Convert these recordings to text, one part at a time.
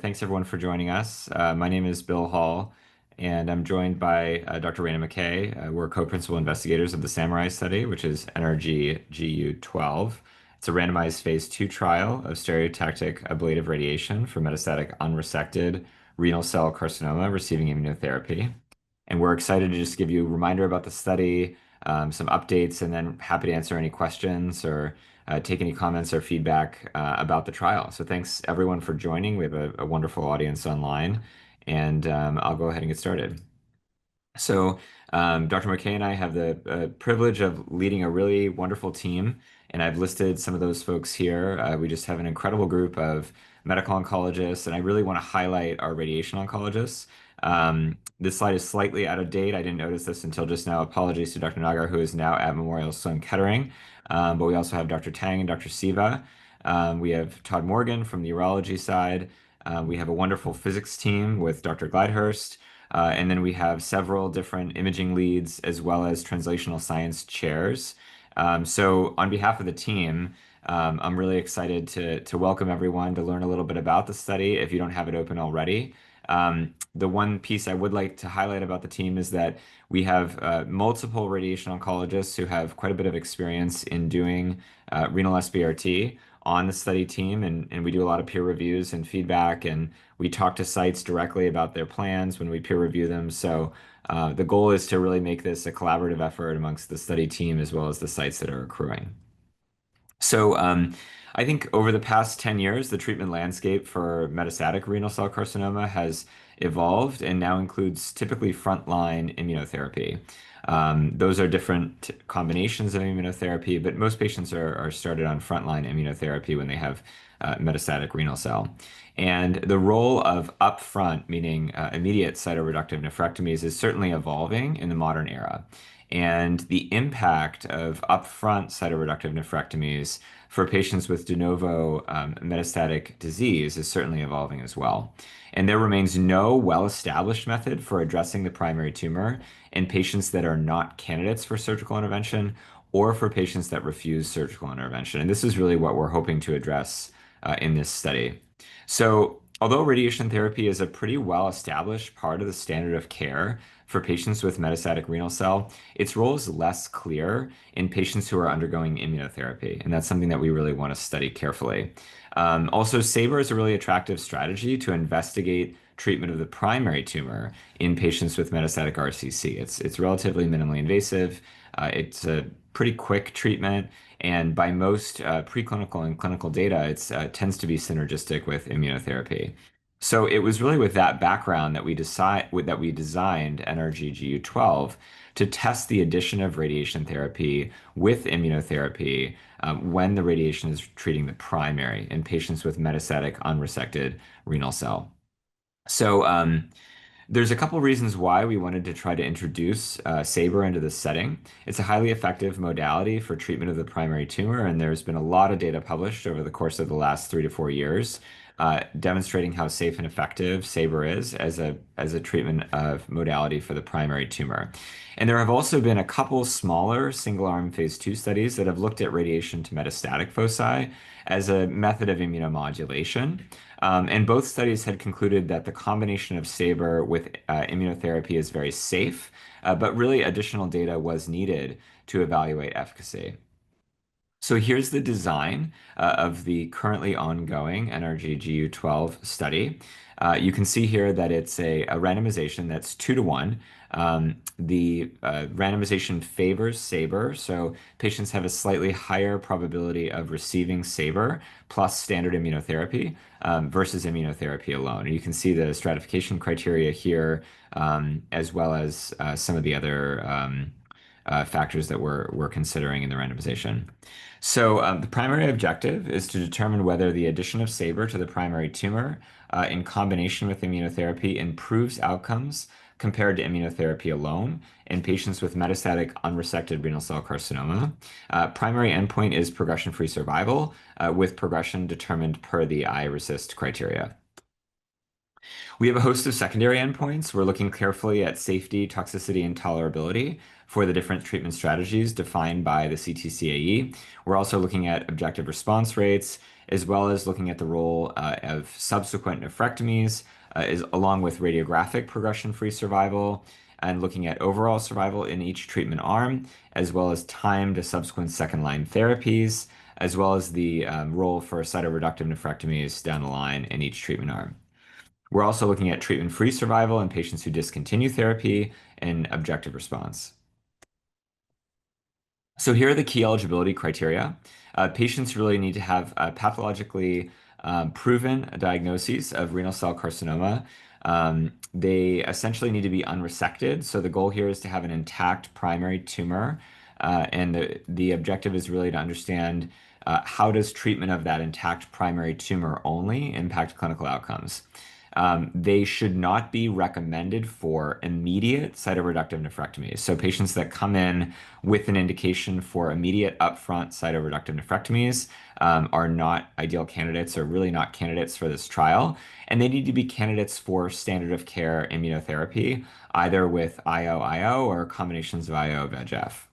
Thanks everyone for joining us. My name is Bill Hall, and I'm joined by Dr. Raina McKay. We're co-principal investigators of the SAMURAI study, which is NRG GU012. It's a randomized phase 2 trial of stereotactic ablative radiation for metastatic unresected renal cell carcinoma receiving immunotherapy. And we're excited to just give you a reminder about the study, some updates, and then happy to answer any questions or take any comments or feedback about the trial. So thanks everyone for joining. We have a wonderful audience online, and I'll go ahead and get started. So, Dr. McKay and I have the privilege of leading a really wonderful team, and I've listed some of those folks here. We just have an incredible group of medical oncologists, and I really want to highlight our radiation oncologists. This slide is slightly out of date. I didn't notice this until just now. Apologies to Dr. Nagar, who is now at Memorial Sloan Kettering. But we also have Dr. Tang and Dr. Siva. We have Todd Morgan from the urology side. We have a wonderful physics team with Dr. Glidehurst. And then we have several different imaging leads as well as translational science chairs. So on behalf of the team, I'm really excited to welcome everyone to learn a little bit about the study if you don't have it open already. The one piece I would like to highlight about the team is that we have multiple radiation oncologists who have quite a bit of experience in doing renal SBRT on the study team, and we do a lot of peer reviews and feedback, and we talk to sites directly about their plans when we peer review them. So the goal is to really make this a collaborative effort amongst the study team as well as the sites that are accruing. So I think over the past 10 years, the treatment landscape for metastatic renal cell carcinoma has evolved and now includes typically frontline immunotherapy. Those are different combinations of immunotherapy, but most patients are started on frontline immunotherapy when they have metastatic renal cell. And the role of upfront, meaning immediate cytoreductive nephrectomies, is certainly evolving in the modern era. And the impact of upfront cytoreductive nephrectomies for patients with de novo metastatic disease is certainly evolving as well. And there remains no well-established method for addressing the primary tumor in patients that are not candidates for surgical intervention or for patients that refuse surgical intervention. And this is really what we're hoping to address in this study. So, although radiation therapy is a pretty well-established part of the standard of care for patients with metastatic renal cell, its role is less clear in patients who are undergoing immunotherapy, and that's something that we really want to study carefully. Also, SABR is a really attractive strategy to investigate treatment of the primary tumor in patients with metastatic RCC. It's relatively minimally invasive. It's a pretty quick treatment, and by most preclinical and clinical data, it tends to be synergistic with immunotherapy. So it was really with that background that we designed NRG GU012 to test the addition of radiation therapy with immunotherapy when the radiation is treating the primary in patients with metastatic unresected renal cell. So there's a couple reasons why we wanted to try to introduce SABR into this setting. It's a highly effective modality for treatment of the primary tumor, and there's been a lot of data published over the course of the last 3 to 4 years demonstrating how safe and effective SABR is as a treatment of modality for the primary tumor. And there have also been a couple smaller single-arm phase 2 studies that have looked at radiation to metastatic foci as a method of immunomodulation. And both studies had concluded that the combination of SABR with immunotherapy is very safe, but really additional data was needed to evaluate efficacy. So here's the design of the currently ongoing NRG GU012 study. You can see here that it's a randomization that's 2 to 1. The randomization favors SABR, so patients have a slightly higher probability of receiving SABR plus standard immunotherapy versus immunotherapy alone. And you can see the stratification criteria here, as well as some of the other factors that we're considering in the randomization. So the primary objective is to determine whether the addition of SABR to the primary tumor in combination with immunotherapy improves outcomes compared to immunotherapy alone in patients with metastatic unresected renal cell carcinoma. Primary endpoint is progression-free survival, with progression determined per the iRECIST criteria. We have a host of secondary endpoints. We're looking carefully at safety, toxicity, and tolerability for the different treatment strategies defined by the CTCAE. We're also looking at objective response rates, as well as looking at the role of subsequent nephrectomies, along with radiographic progression-free survival, and looking at overall survival in each treatment arm, as well as time to subsequent second-line therapies, as well as the role for cytoreductive nephrectomies down the line in each treatment arm. We're also looking at treatment-free survival in patients who discontinue therapy and objective response. So here are the key eligibility criteria. Patients really need to have pathologically proven diagnoses of renal cell carcinoma. They essentially need to be unresected. So the goal here is to have an intact primary tumor. And the objective is really to understand how does treatment of that intact primary tumor only impact clinical outcomes. They should not be recommended for immediate cytoreductive nephrectomies. So patients that come in with an indication for immediate upfront cytoreductive nephrectomies are not ideal candidates or really not candidates for this trial. And they need to be candidates for standard of care immunotherapy, either with IO-IO or combinations of IO-VEGF.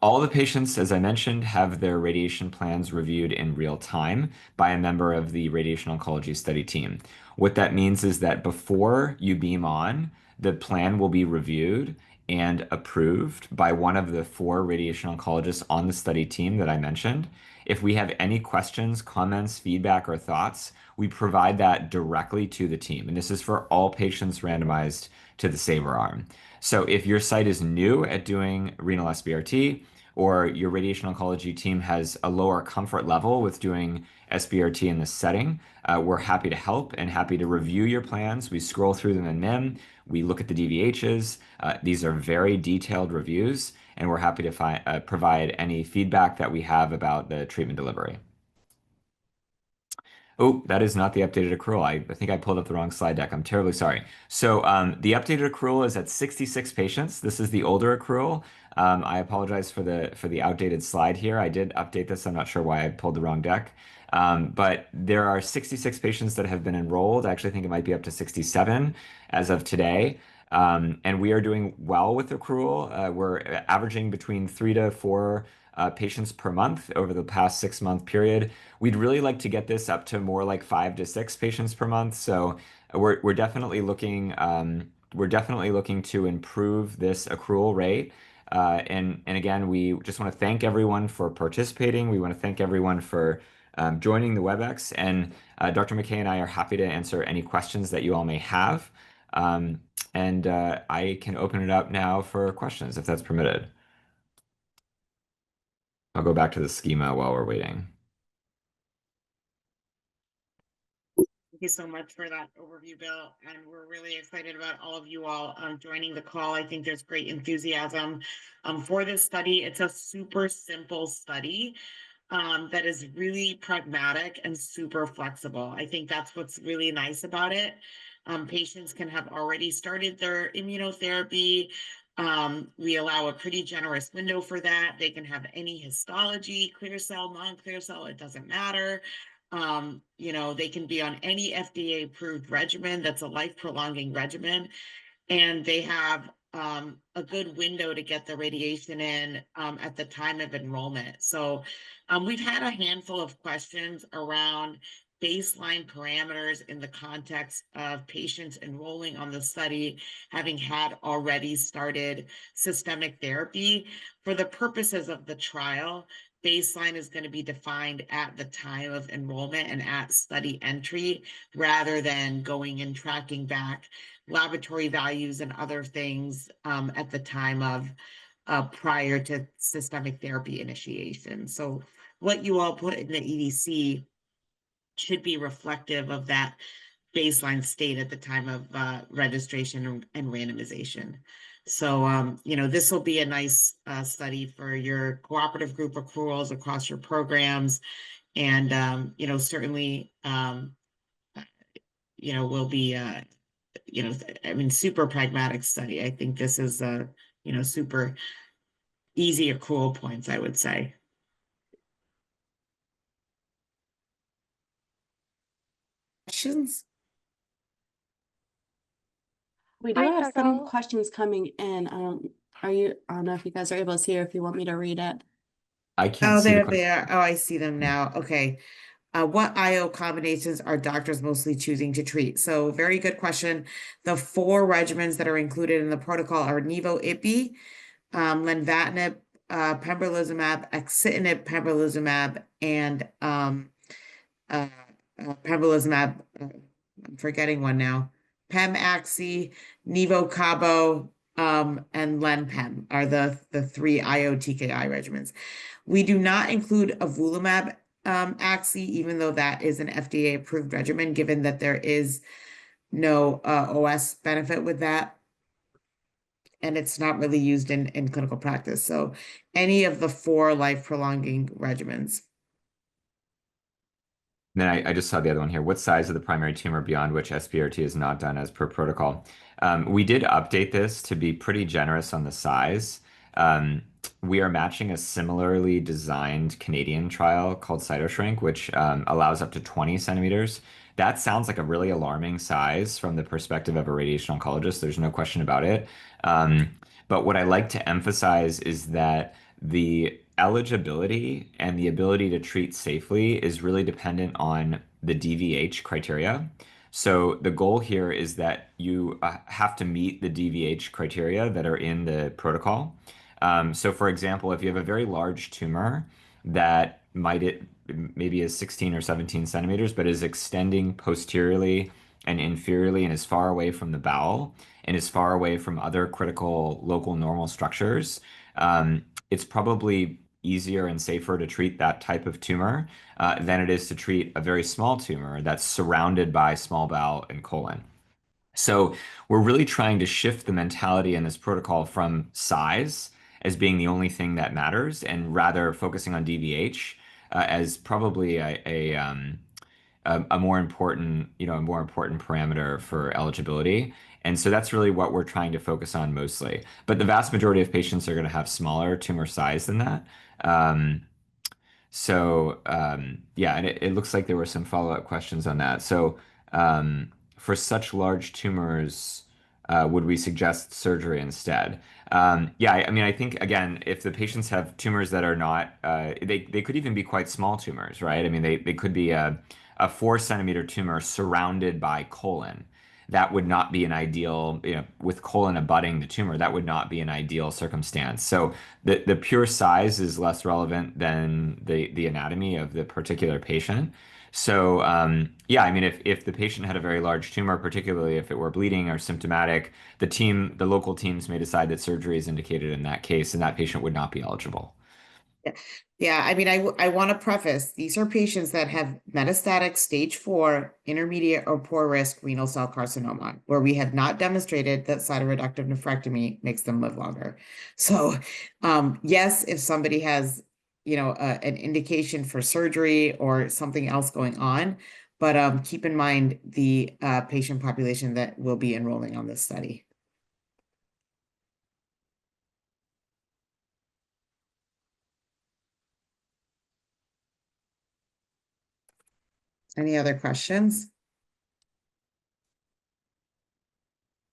All the patients, as I mentioned, have their radiation plans reviewed in real time by a member of the radiation oncology study team. What that means is that before you beam on, the plan will be reviewed and approved by one of the 4 radiation oncologists on the study team that I mentioned. If we have any questions, comments, feedback, or thoughts, we provide that directly to the team. And this is for all patients randomized to the SABR arm. So if your site is new at doing renal SBRT, or your radiation oncology team has a lower comfort level with doing SBRT in this setting, we're happy to help and happy to review your plans. We scroll through them in MIM. We look at the DVHs. These are very detailed reviews, and we're happy to provide any feedback that we have about the treatment delivery. Oh, that is not the updated accrual. I think I pulled up the wrong slide deck. I'm terribly sorry. So the updated accrual is at 66 patients. This is the older accrual. I apologize for the outdated slide here. I did update this. I'm not sure why I pulled the wrong deck. But there are 66 patients that have been enrolled. I actually think it might be up to 67 as of today. And we are doing well with accrual. We're averaging between 3 to 4 patients per month over the past 6-month period. We'd really like to get this up to more like 5 to 6 patients per month. So we're definitely looking to improve this accrual rate. And again, we just want to thank everyone for participating. We want to thank everyone for joining the WebEx. And Dr. McKay and I are happy to answer any questions that you all may have. And I can open it up now for questions if that's permitted. I'll go back to the schema while we're waiting. Thank you so much for that overview, Bill. And we're really excited about all of you all joining the call. I think there's great enthusiasm for this study. It's a super simple study that is really pragmatic and super flexible. I think that's what's really nice about it. Patients can have already started their immunotherapy. We allow a pretty generous window for that. They can have any histology, clear cell, non-clear cell, it doesn't matter. They can be on any FDA approved regimen that's a life prolonging regimen, and they have a good window to get the radiation in at the time of enrollment. So we've had a handful of questions around baseline parameters in the context of patients enrolling on the study having had already started systemic therapy. For the purposes of the trial, baseline is going to be defined at the time of enrollment and at study entry, rather than going and tracking back laboratory values and other things at the time of prior to systemic therapy initiation. So what you all put in the EDC should be reflective of that baseline state at the time of registration and randomization. So, this will be a nice study for your cooperative group accruals across your programs. And, certainly, will be, super pragmatic study. I think this is a, super easy accrual points, I would say. Questions? We do Hi, have some Dr. questions coming in. I don't know if you guys are able to see or if you want me to read it. I can't Oh, see the there question. they are. Oh, I see them now. Okay. What IO combinations are doctors mostly choosing to treat? So, very good question. The four regimens that are included in the protocol are Nivo-Ipi, lenvatinib, pembrolizumab, axitinib, pembrolizumab, and uh, pembrolizumab. I'm forgetting one now. Pemaxi, Nivo Cabo, and Len-Pem are the three IO TKI regimens. We do not include avulimab axi, even though that is an FDA approved regimen, given that there is no OS benefit with that, and it's not really used in clinical practice. So any of the four life prolonging regimens. Then I just saw the other one here. What size of the primary tumor beyond which SBRT is not done as per protocol? We did update this to be pretty generous on the size. Um, we are matching a similarly designed Canadian trial called CytoShrink, which allows up to 20 centimeters. That sounds like a really alarming size from the perspective of a radiation oncologist. There's no question about it. Um, but what I like to emphasize is that the eligibility and the ability to treat safely is really dependent on the DVH criteria. So the goal here is that you have to meet the DVH criteria that are in the protocol. So for example, if you have a very large tumor that maybe is 16 or 17 centimeters, but is extending posteriorly and inferiorly and is far away from the bowel and is far away from other critical local normal structures, it's probably easier and safer to treat that type of tumor than it is to treat a very small tumor that's surrounded by small bowel and colon. So we're really trying to shift the mentality in this protocol from size as being the only thing that matters, and rather focusing on DVH as probably a more important, a more important parameter for eligibility. And so that's really what we're trying to focus on mostly. But the vast majority of patients are going to have smaller tumor size than that. Um, yeah, and it looks like there were some follow-up questions on that. So, for such large tumors, would we suggest surgery instead? Yeah, I mean, I think again, if the patients have tumors that are not, they could even be quite small tumors, right? I mean, they could be a 4 centimeter tumor surrounded by colon. That would not be an ideal, with colon abutting the tumor, that would not be an ideal circumstance. So the pure size is less relevant than the anatomy of the particular patient. So yeah, I mean, if the patient had a very large tumor, particularly if it were bleeding or symptomatic, the local teams may decide that surgery is indicated in that case, and that patient would not be eligible. Yeah. Yeah, I mean, I want to preface, these are patients that have metastatic stage 4, intermediate or poor risk renal cell carcinoma, where we have not demonstrated that cytoreductive nephrectomy makes them live longer. So, yes, if somebody has, an indication for surgery or something else going on, but keep in mind the patient population that will be enrolling on this study. Any other questions?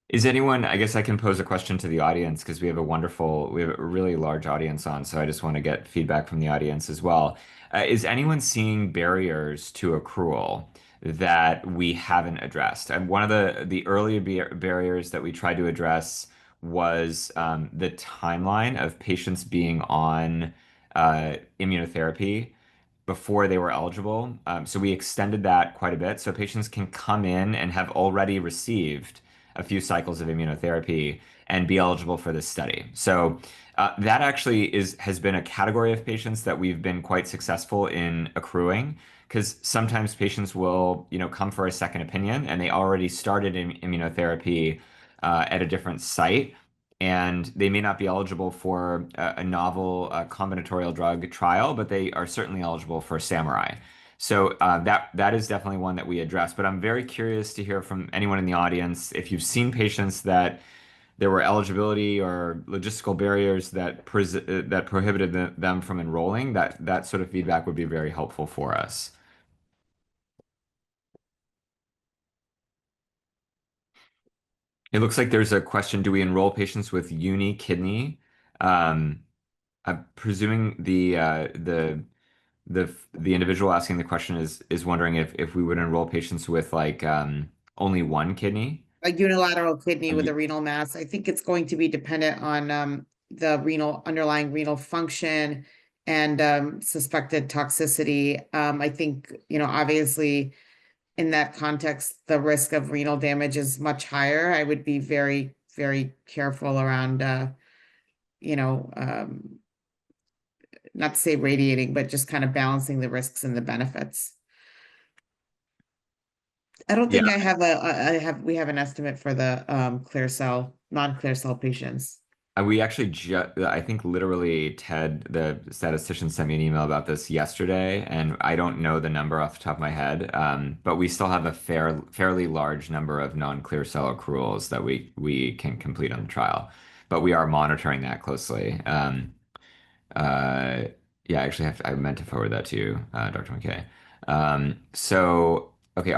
Is anyone, I guess I can pose a question to the audience because we have a really large audience on, so I just want to get feedback from the audience as well. Is anyone seeing barriers to accrual that we haven't addressed? And one of the early barriers that we tried to address was the timeline of patients being on immunotherapy before they were eligible. So we extended that quite a bit. So patients can come in and have already received a few cycles of immunotherapy and be eligible for this study. So that actually has been a category of patients that we've been quite successful in accruing, because sometimes patients will, come for a second opinion and they already started immunotherapy at a different site, and they may not be eligible for a novel combinatorial drug trial, but they are certainly eligible for Samurai. So that is definitely one that we address. But I'm very curious to hear from anyone in the audience if you've seen patients that there were eligibility or logistical barriers that prohibited them from enrolling. That sort of feedback would be very helpful for us. It looks like there's a question: do we enroll patients with uni kidney? Um, I'm presuming the individual asking the question is wondering if we would enroll patients with like only one kidney. A unilateral kidney with Uh, a renal mass. I think it's going to be dependent on the renal underlying renal function and suspected toxicity. I think, obviously in that context, the risk of renal damage is much higher. I would be very, very careful around, you know, um, not to say radiating, but just kind of balancing the risks and the benefits. I don't Yeah, think we have an estimate for the clear cell, non-clear cell patients. we actually I think literally Ted, the statistician, sent me an email about this yesterday, and I don't know the number off the top of my head, but we still have a fairly large number of non-clear cell accruals that we can complete on the trial, but we are monitoring that closely. Uh, yeah, I actually I meant to forward that to you, Dr. McKay. Okay,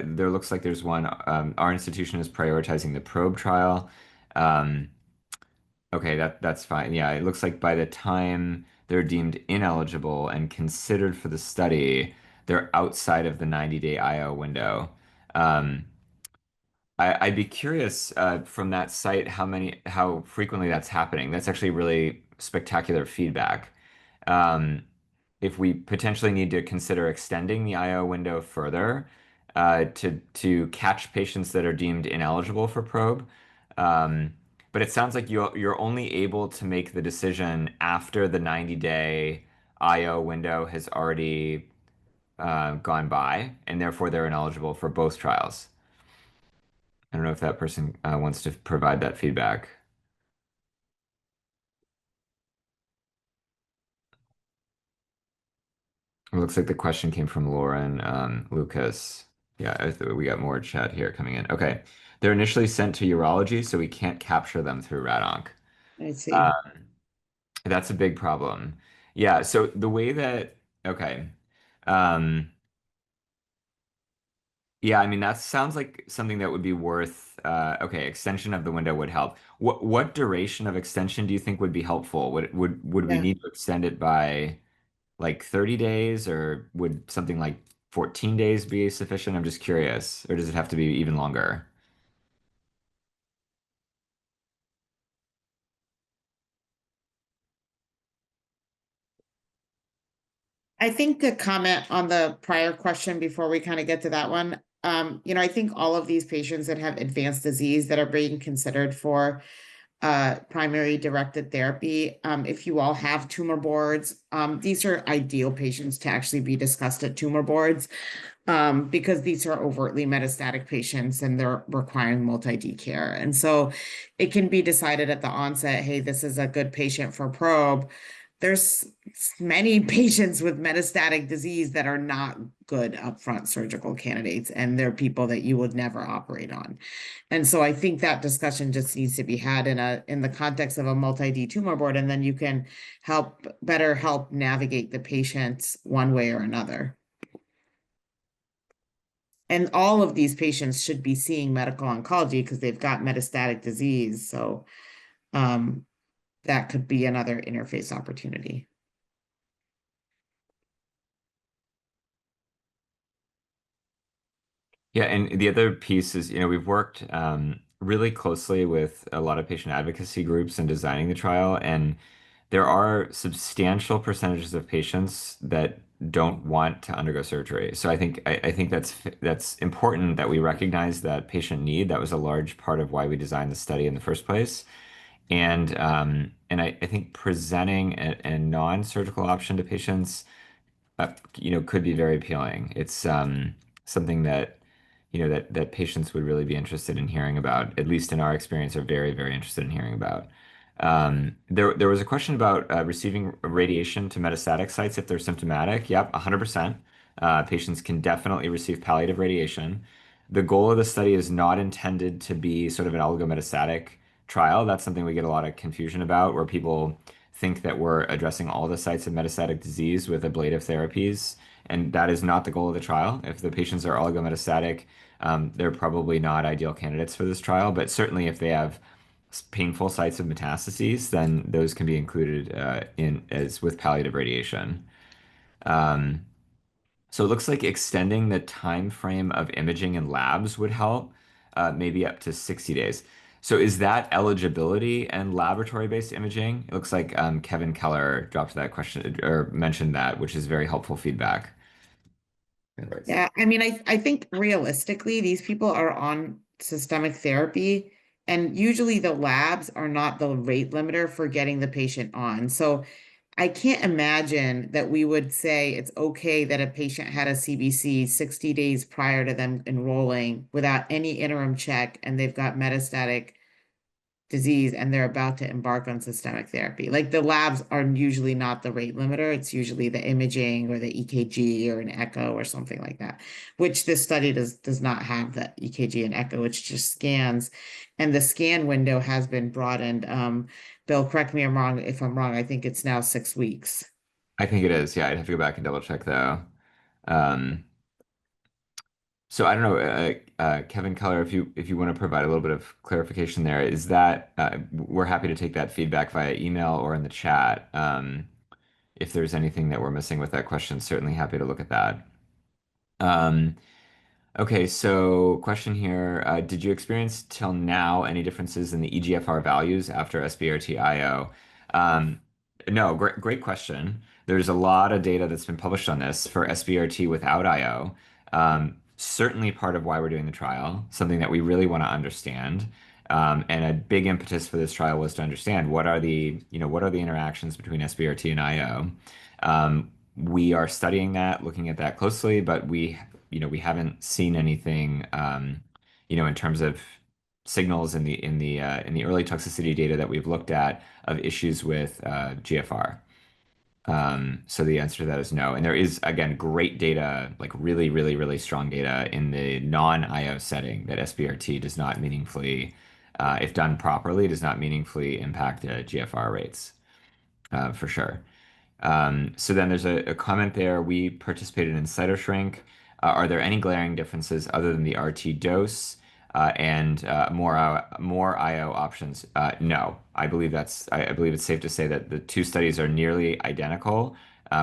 there looks like there's one. Our institution is prioritizing the probe trial. Um, okay, that's fine. Yeah, it looks like by the time they're deemed ineligible and considered for the study, they're outside of the 90-day IO window. Um, I'd be curious from that site how frequently that's happening. That's actually really spectacular feedback. Um, if we potentially need to consider extending the IO window further to catch patients that are deemed ineligible for probe. Um, but it sounds like you're only able to make the decision after the 90-day IO window has already gone by, and therefore they're ineligible for both trials. I don't know if that person wants to provide that feedback. It looks like the question came from Lauren Lucas. Yeah, we got more chat here coming in. Okay. They're initially sent to urology, so we can't capture them through RADONC. I see. Um, that's a big problem. Yeah, so the way that, okay. Um, yeah, I mean, that sounds like something that would be worth, okay, extension of the window would help. What duration of extension do you think would be helpful? Would we Yeah. need to extend it by like 30 days or would something like 14 days be sufficient? I'm just curious. Or does it have to be even longer? I think to comment on the prior question before we kind of get to that one, I think all of these patients that have advanced disease that are being considered for primary directed therapy, if you all have tumor boards, these are ideal patients to actually be discussed at tumor boards, because these are overtly metastatic patients and they're requiring multi-D care. And so it can be decided at the onset, hey, this is a good patient for probe. There's many patients with metastatic disease that are not good upfront surgical candidates, and they're people that you would never operate on. And so I think that discussion just needs to be had in the context of a multi-D tumor board, and then you can better help navigate the patients one way or another. And all of these patients should be seeing medical oncology because they've got metastatic disease. So um, that could be another interface opportunity. Yeah, and the other piece is, we've worked really closely with a lot of patient advocacy groups in designing the trial, and there are substantial percentages of patients that don't want to undergo surgery. So I think that's important that we recognize that patient need. That was a large part of why we designed the study in the first place. And I think presenting a non-surgical option to patients could be very appealing. It's something that, that patients would really be interested in hearing about, at least in our experience, are very, very interested in hearing about. There was a question about receiving radiation to metastatic sites if they're symptomatic. Yep, 100%. Patients can definitely receive palliative radiation. The goal of the study is not intended to be sort of an oligometastatic trial. That's something we get a lot of confusion about, where people think that we're addressing all the sites of metastatic disease with ablative therapies, and that is not the goal of the trial. If the patients are oligometastatic, they're probably not ideal candidates for this trial, but certainly if they have painful sites of metastases, then those can be included in as with palliative radiation. Um, so it looks like extending the time frame of imaging in labs would help, maybe up to 60 days. So is that eligibility and laboratory-based imaging? It looks like Kevin Keller dropped that question or mentioned that, which is very helpful feedback. Right. Yeah, I mean, I think realistically, these people are on systemic therapy, and usually the labs are not the rate limiter for getting the patient on. So I can't imagine that we would say it's okay that a patient had a CBC 60 days prior to them enrolling without any interim check and they've got metastatic disease and they're about to embark on systemic therapy. Like the labs are usually not the rate limiter. It's usually the imaging or the EKG or an echo or something like that, which this study does not have that EKG and echo, it's just scans. And the scan window has been broadened. Bill, correct me if I'm wrong. I think it's now 6 weeks. I think it is. Yeah, I'd have to go back and double check though. Um, so I don't know, Kevin Keller, if you want to provide a little bit of clarification there, is that we're happy to take that feedback via email or in the chat. If there's anything that we're missing with that question, certainly happy to look at that. Um, Okay, so question here. Did you experience till now any differences in the EGFR values after SBRT IO? Um, no, great question. There's a lot of data that's been published on this for SBRT without IO. Certainly part of why we're doing the trial, something that we really want to understand. And a big impetus for this trial was to understand what are the interactions between SBRT and IO. We are studying that, looking at that closely, but we haven't seen anything, in terms of signals in the early toxicity data that we've looked at of issues with GFR. So the answer to that is no. And there is, again, great data, like really, really, really strong data in the non-IO setting that SBRT does not meaningfully, if done properly, does not meaningfully impact GFR rates, for sure. So then there's a comment there. We participated in cytoshrink. Are there any glaring differences other than the RT dose and more IO options? No, I believe it's safe to say that the two studies are nearly identical,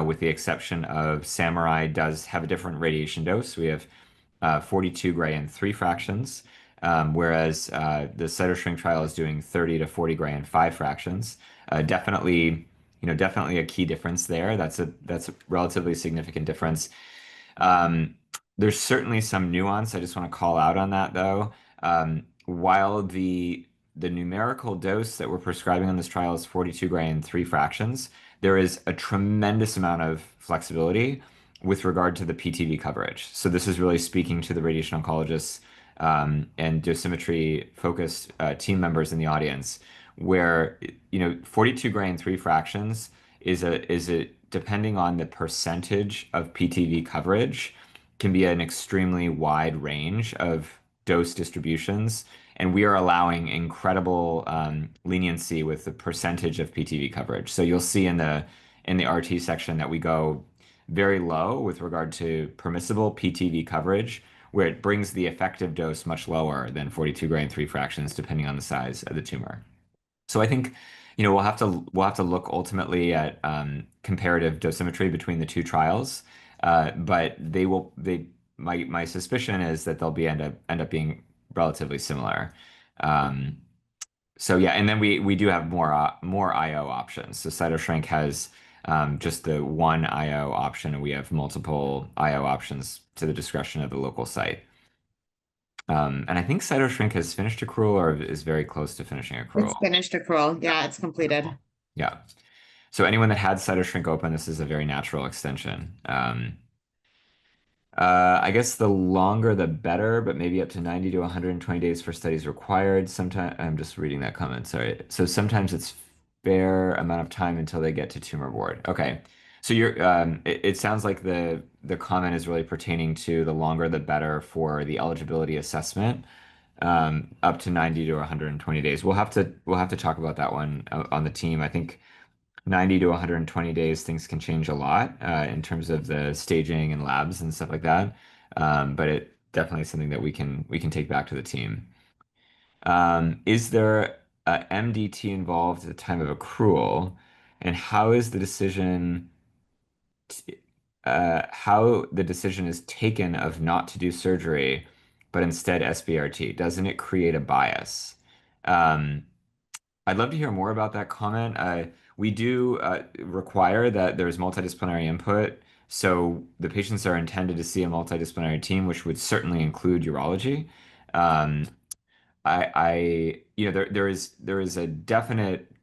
with the exception of Samurai does have a different radiation dose. We have 42 gray and 3 fractions, whereas the cytoshrink trial is doing 30 to 40 gray and 5 fractions. Definitely a key difference there. That's a relatively significant difference. Um, there's certainly some nuance. I just want to call out on that though. While the numerical dose that we're prescribing on this trial is 42 gray and 3 fractions, there is a tremendous amount of flexibility with regard to the PTV coverage. So this is really speaking to the radiation oncologists and dosimetry focused team members in the audience, where 42 gray and 3 fractions is a depending on the percentage of PTV coverage can be an extremely wide range of dose distributions, and we are allowing incredible leniency with the percentage of PTV coverage. So you'll see in the RT section that we go very low with regard to permissible PTV coverage, where it brings the effective dose much lower than 42 gray and 3 fractions, depending on the size of the tumor. So I think, we'll have to look ultimately at comparative dosimetry between the two trials, but my suspicion is that they'll end up being relatively similar. Um, so yeah, and then we do have more IO options. So CytoShrink has just the one IO option, and we have multiple IO options to the discretion of the local site. And I think CytoShrink has finished accrual or is very close to finishing It's accrual. finished accrual. Yeah. Yeah, it's completed. Yeah. So anyone that had cytoshrink open, this is a very natural extension. I guess the longer the better, but maybe up to 90 to 120 days for studies required. Sometimes I'm just reading that comment, sorry. So sometimes it's fair amount of time until they get to tumor board. Okay. So it sounds like the comment is really pertaining to the longer the better for the eligibility assessment, up to 90 to 120 days. We'll have to talk about that one on the team. I think 90 to 120 days, things can change a lot in terms of the staging and labs and stuff like that. But it definitely is something that we can take back to the team. Is there MDT involved at the time of accrual? And how is the decision how the decision is taken of not to do surgery, but instead SBRT? Doesn't it create a bias? Um, I'd love to hear more about that comment. We do require that there's multidisciplinary input, so the patients are intended to see a multidisciplinary team, which would certainly include urology. Um,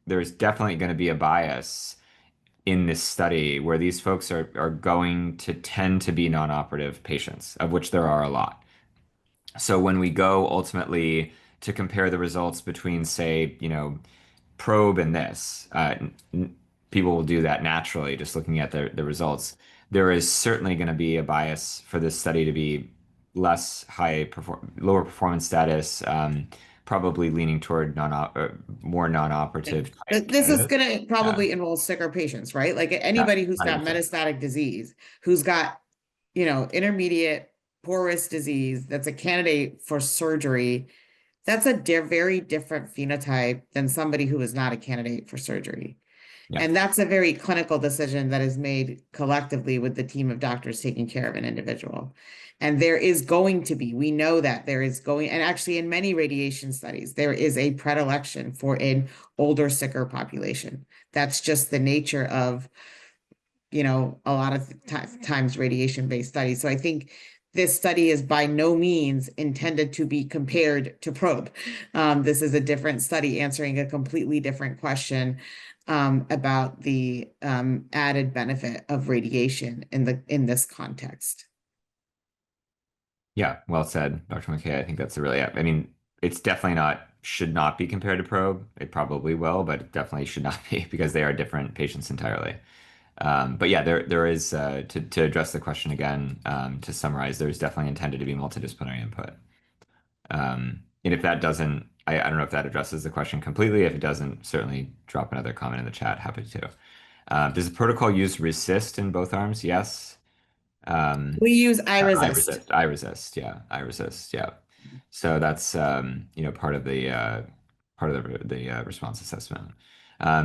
there's definitely going to be a bias in this study where these folks are going to tend to be non-operative patients, of which there are a lot. So when we go ultimately to compare the results between, say, probe and this, people will do that naturally, just looking at the results. There is certainly going to be a bias for this study to be lower performance status, probably leaning toward more non-operative type This is candidates. going to Yeah, probably enroll sicker patients, right? Like yeah, anybody who's got 100%. metastatic disease, who's got, intermediate poor risk disease, that's a candidate for surgery. That's a very different phenotype than somebody who is not a candidate for surgery. Yeah. And that's a very clinical decision that is made collectively with the team of doctors taking care of an individual. And there is going to be, we know that there is going, and actually in many radiation studies, there is a predilection for an older, sicker population. That's just the nature of, a lot of times radiation-based studies. So I think this study is by no means intended to be compared to probe. This is a different study answering a completely different question about the added benefit of radiation in this context. Yeah, well said, Dr. McKay. I think that's a really, I mean, it's definitely should not be compared to probe. It probably will, but it definitely should not be because they are different patients entirely. But yeah, there is, to address the question again, to summarize, there's definitely intended to be multidisciplinary input. And if that doesn't, I don't know if that addresses the question completely. If it doesn't, certainly drop another comment in the chat. Happy to. Does the protocol use resist in both arms? Yes. Um, We use I iResist. resist. I resist. Yeah, I resist. Yeah. So that's part of the response assessment.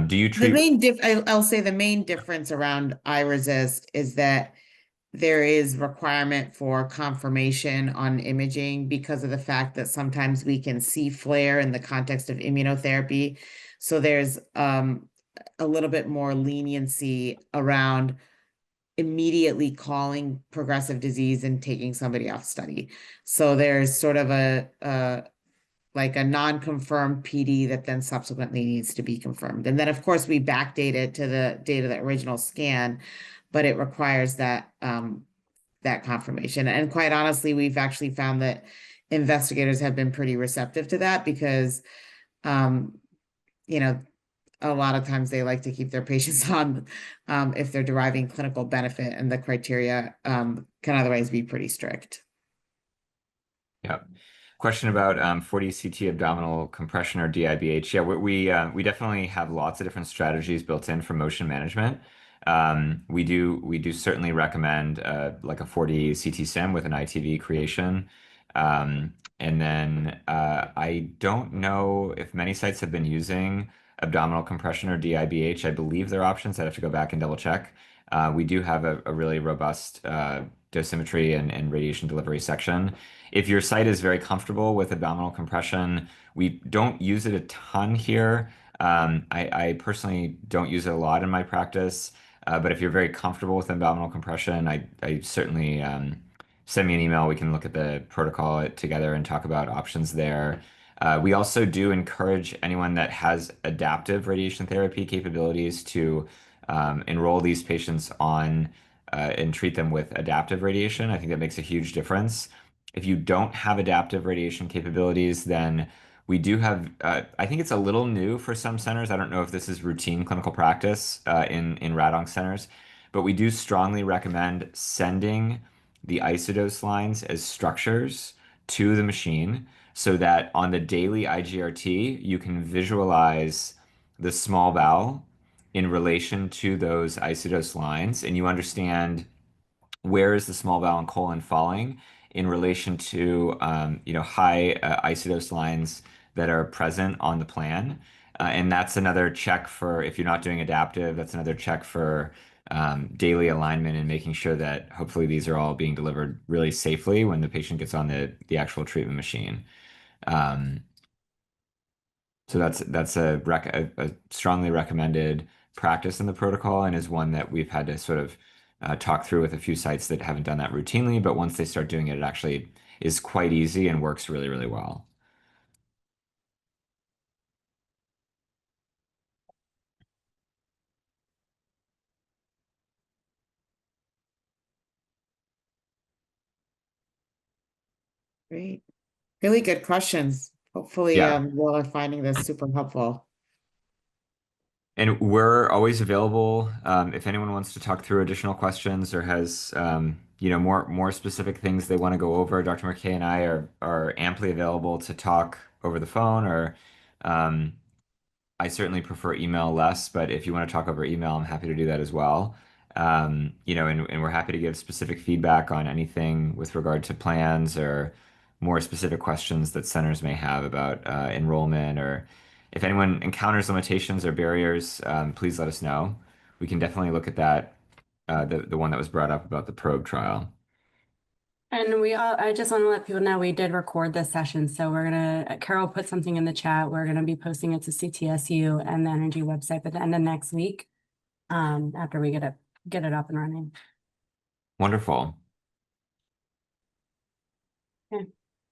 Do you The treat? main I'll say the main difference around iResist is that there is requirement for confirmation on imaging because of the fact that sometimes we can see flare in the context of immunotherapy. So there's a little bit more leniency around immediately calling progressive disease and taking somebody off study. So there's sort of a like a non-confirmed PD that then subsequently needs to be confirmed. And then of course we backdate it to the date of the original scan, but it requires that confirmation. And quite honestly, we've actually found that investigators have been pretty receptive to that because, um, you know, a lot of times they like to keep their patients on if they're deriving clinical benefit, and the criteria can otherwise be pretty strict. Yeah. Question about 40 CT abdominal compression or DIBH. Yeah, we definitely have lots of different strategies built in for motion management. We do certainly recommend like a 40 CT sim with an ITV creation. And then I don't know if many sites have been using abdominal compression or DIBH. I believe they're options. I'd have to go back and double check. We do have a really robust dosimetry and radiation delivery section. If your site is very comfortable with abdominal compression, we don't use it a ton here. I personally don't use it a lot in my practice, but if you're very comfortable with abdominal compression, I certainly send me an email. We can look at the protocol together and talk about options there. We also do encourage anyone that has adaptive radiation therapy capabilities to enroll these patients on and treat them with adaptive radiation. I think that makes a huge difference. If you don't have adaptive radiation capabilities, then we do have, I think it's a little new for some centers. I don't know if this is routine clinical practice in RADONC centers, but we do strongly recommend sending the isodose lines as structures to the machine so that on the daily IGRT, you can visualize the small bowel in relation to those isodose lines, and you understand where is the small bowel and colon falling in relation to high isodose lines that are present on the plan. And that's another check for if you're not doing adaptive, that's another check for daily alignment and making sure that hopefully these are all being delivered really safely when the patient gets on the actual treatment machine. Um, so that's a strongly recommended practice in the protocol and is one that we've had to sort of talk through with a few sites that haven't done that routinely, but once they start doing it, it actually is quite easy and works really, really well. Great. Really good questions. Hopefully, Yeah. you all are finding this super helpful. And we're always available if anyone wants to talk through additional questions or has more specific things they want to go over. Dr. McKay and I are amply available to talk over the phone or um, I certainly prefer email less, but if you want to talk over email, I'm happy to do that as well. And we're happy to give specific feedback on anything with regard to plans or more specific questions that centers may have about enrollment, or if anyone encounters limitations or barriers, please let us know. We can definitely look at that, the one that was brought up about the probe trial. And I just want to let people know we did record this session. So Carol put something in the chat. We're going to be posting it to CTSU and the NRG website by the end of next week, after we get it up and running. Wonderful. Okay.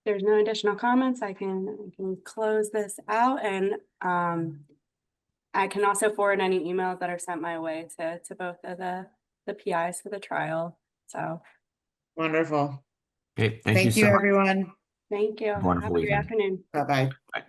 There's no additional comments. I can close this out, and I can also forward any emails that are sent my way to both of the PIs for the trial. So Wonderful. Okay, thank you Thank so you, much. everyone. thank you. Have a wonderful Have a great weekend. afternoon. Bye-bye. Bye.